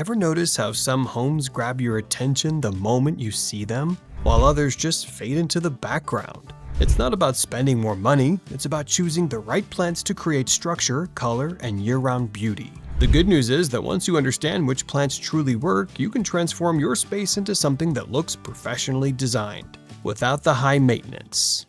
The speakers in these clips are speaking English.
Ever notice how some homes grab your attention the moment you see them, while others just fade into the background? It's not about spending more money, it's about choosing the right plants to create structure, color, and year-round beauty. The good news is that once you understand which plants truly work, you can transform your space into something that looks professionally designed, without the high maintenance.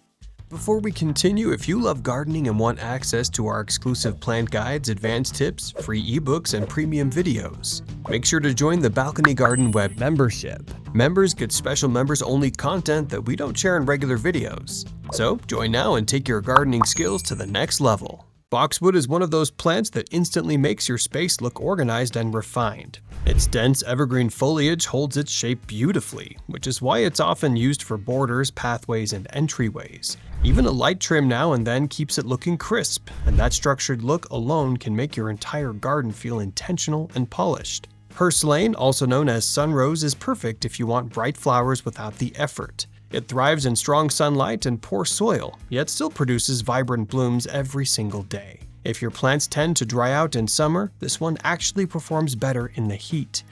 Before we continue, if you love gardening and want access to our exclusive plant guides, advanced tips, free ebooks, and premium videos, make sure to join the Balcony Garden Web membership. Members get special members-only content that we don't share in regular videos. So join now and take your gardening skills to the next level. Boxwood is one of those plants that instantly makes your space look organized and refined. Its dense evergreen foliage holds its shape beautifully, which is why it's often used for borders, pathways, and entryways. Even a light trim now and then keeps it looking crisp, and that structured look alone can make your entire garden feel intentional and polished. Purslane, also known as sunrose, is perfect if you want bright flowers without the effort. It thrives in strong sunlight and poor soil, yet still produces vibrant blooms every single day. If your plants tend to dry out in summer, this one actually performs better in the heat,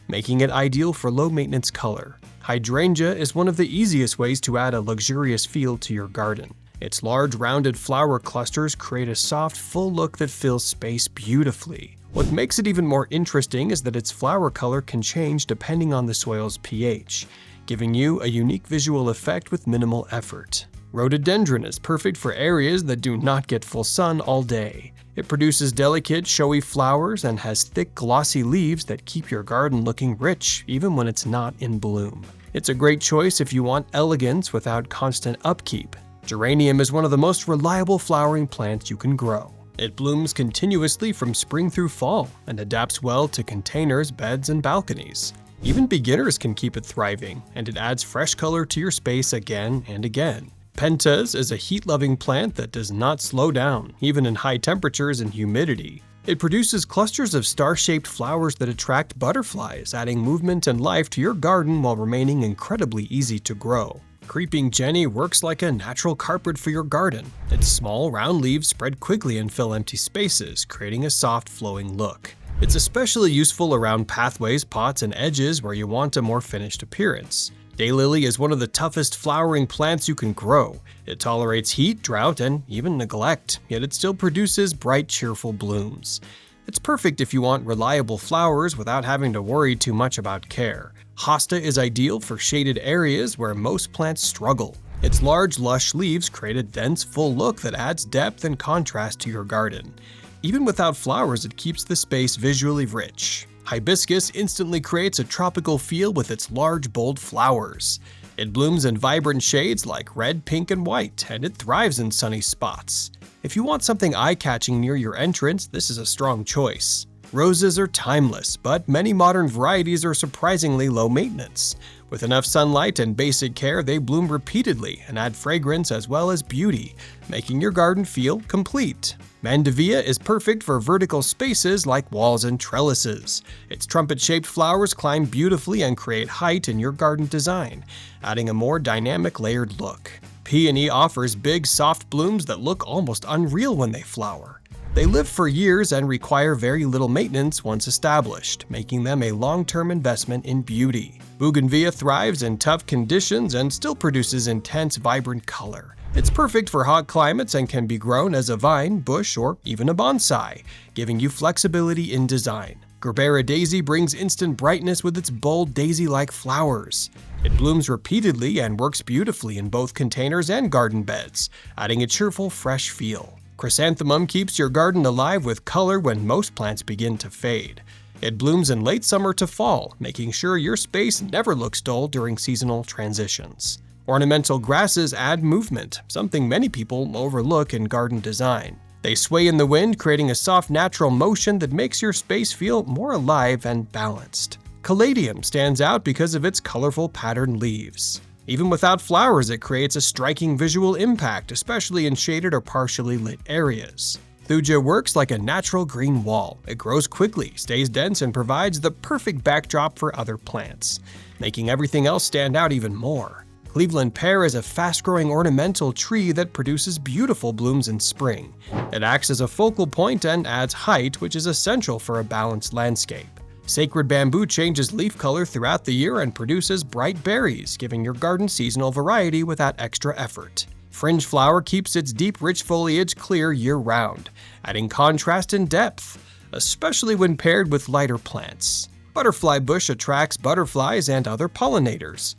making it ideal for low-maintenance color. Hydrangea is one of the easiest ways to add a luxurious feel to your garden. Its large, rounded flower clusters create a soft, full look that fills space beautifully. What makes it even more interesting is that its flower color can change depending on the soil's pH, giving you a unique visual effect with minimal effort. Rhododendron is perfect for areas that do not get full sun all day. It produces delicate, showy flowers and has thick, glossy leaves that keep your garden looking rich even when it's not in bloom. It's a great choice if you want elegance without constant upkeep. Geranium is one of the most reliable flowering plants you can grow. It blooms continuously from spring through fall and adapts well to containers, beds, and balconies. Even beginners can keep it thriving, and it adds fresh color to your space again and again. Pentas is a heat-loving plant that does not slow down, even in high temperatures and humidity. It produces clusters of star-shaped flowers that attract butterflies, adding movement and life to your garden while remaining incredibly easy to grow. Creeping Jenny works like a natural carpet for your garden. Its small, round leaves spread quickly and fill empty spaces, creating a soft, flowing look. It's especially useful around pathways, pots, and edges where you want a more finished appearance. Daylily is one of the toughest flowering plants you can grow. It tolerates heat, drought, and even neglect, yet it still produces bright, cheerful blooms. It's perfect if you want reliable flowers without having to worry too much about care. Hosta is ideal for shaded areas where most plants struggle. Its large, lush leaves create a dense, full look that adds depth and contrast to your garden. Even without flowers, it keeps the space visually rich. Hibiscus instantly creates a tropical feel with its large, bold flowers. It blooms in vibrant shades like red, pink, and white, and it thrives in sunny spots. If you want something eye-catching near your entrance, this is a strong choice. Roses are timeless, but many modern varieties are surprisingly low maintenance. With enough sunlight and basic care, they bloom repeatedly and add fragrance as well as beauty, making your garden feel complete. Mandevilla is perfect for vertical spaces like walls and trellises. Its trumpet-shaped flowers climb beautifully and create height in your garden design, adding a more dynamic layered look. Peony offers big, soft blooms that look almost unreal when they flower. They live for years and require very little maintenance once established, making them a long-term investment in beauty. Bougainvillea thrives in tough conditions and still produces intense, vibrant color. It's perfect for hot climates and can be grown as a vine, bush, or even a bonsai, giving you flexibility in design. Gerbera daisy brings instant brightness with its bold daisy-like flowers. It blooms repeatedly and works beautifully in both containers and garden beds, adding a cheerful, fresh feel. Chrysanthemum keeps your garden alive with color when most plants begin to fade. It blooms in late summer to fall, making sure your space never looks dull during seasonal transitions. Ornamental grasses add movement, something many people overlook in garden design. They sway in the wind, creating a soft, natural motion that makes your space feel more alive and balanced. Caladium stands out because of its colorful patterned leaves. Even without flowers, it creates a striking visual impact, especially in shaded or partially lit areas. Thuja works like a natural green wall. It grows quickly, stays dense, and provides the perfect backdrop for other plants, making everything else stand out even more. Cleveland pear is a fast-growing ornamental tree that produces beautiful blooms in spring. It acts as a focal point and adds height, which is essential for a balanced landscape. Sacred bamboo changes leaf color throughout the year and produces bright berries, giving your garden seasonal variety without extra effort. Fringe flower keeps its deep, rich foliage clear year-round, adding contrast and depth, especially when paired with lighter plants. Butterfly bush attracts butterflies and other pollinators,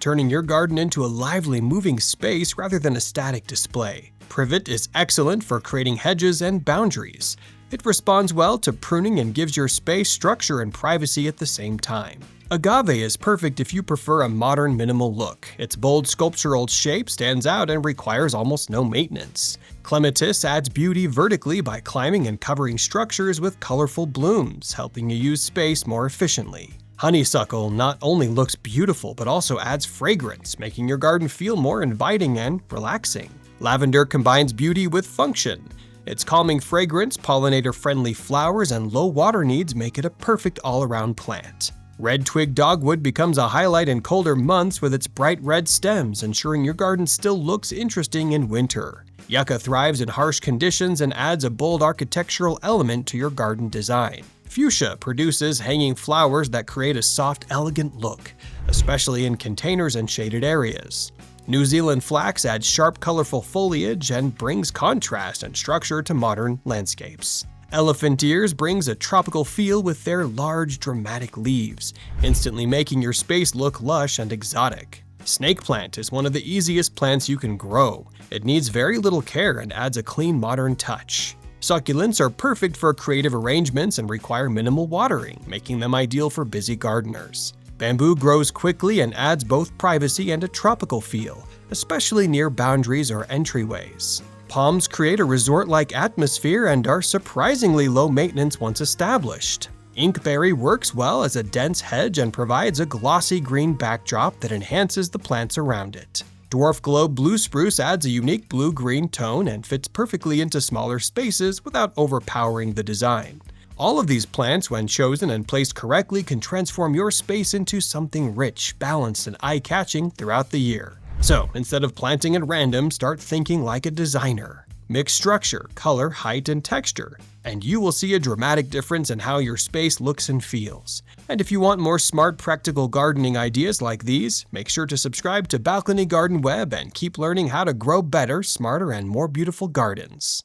turning your garden into a lively, moving space rather than a static display. Privet is excellent for creating hedges and boundaries. It responds well to pruning and gives your space structure and privacy at the same time. Agave is perfect if you prefer a modern, minimal look. Its bold sculptural shape stands out and requires almost no maintenance. Clematis adds beauty vertically by climbing and covering structures with colorful blooms, helping you use space more efficiently. Honeysuckle not only looks beautiful but also adds fragrance, making your garden feel more inviting and relaxing. Lavender combines beauty with function. Its calming fragrance, pollinator-friendly flowers, and low water needs make it a perfect all-around plant. Red twig dogwood becomes a highlight in colder months with its bright red stems, ensuring your garden still looks interesting in winter. Yucca thrives in harsh conditions and adds a bold architectural element to your garden design. Fuchsia produces hanging flowers that create a soft, elegant look, especially in containers and shaded areas. New Zealand flax adds sharp, colorful foliage and brings contrast and structure to modern landscapes. Elephant ears brings a tropical feel with their large, dramatic leaves, instantly making your space look lush and exotic. Snake plant is one of the easiest plants you can grow. It needs very little care and adds a clean, modern touch. Succulents are perfect for creative arrangements and require minimal watering, making them ideal for busy gardeners. Bamboo grows quickly and adds both privacy and a tropical feel, especially near boundaries or entryways. Palms create a resort-like atmosphere and are surprisingly low maintenance once established. Inkberry works well as a dense hedge and provides a glossy green backdrop that enhances the plants around it. Dwarf globe blue spruce adds a unique blue-green tone and fits perfectly into smaller spaces without overpowering the design. All of these plants, when chosen and placed correctly, can transform your space into something rich, balanced, and eye-catching throughout the year. So, instead of planting at random, start thinking like a designer. Mix structure, color, height, and texture, and you will see a dramatic difference in how your space looks and feels. And if you want more smart, practical gardening ideas like these, make sure to subscribe to Balcony Garden Web and keep learning how to grow better, smarter, and more beautiful gardens.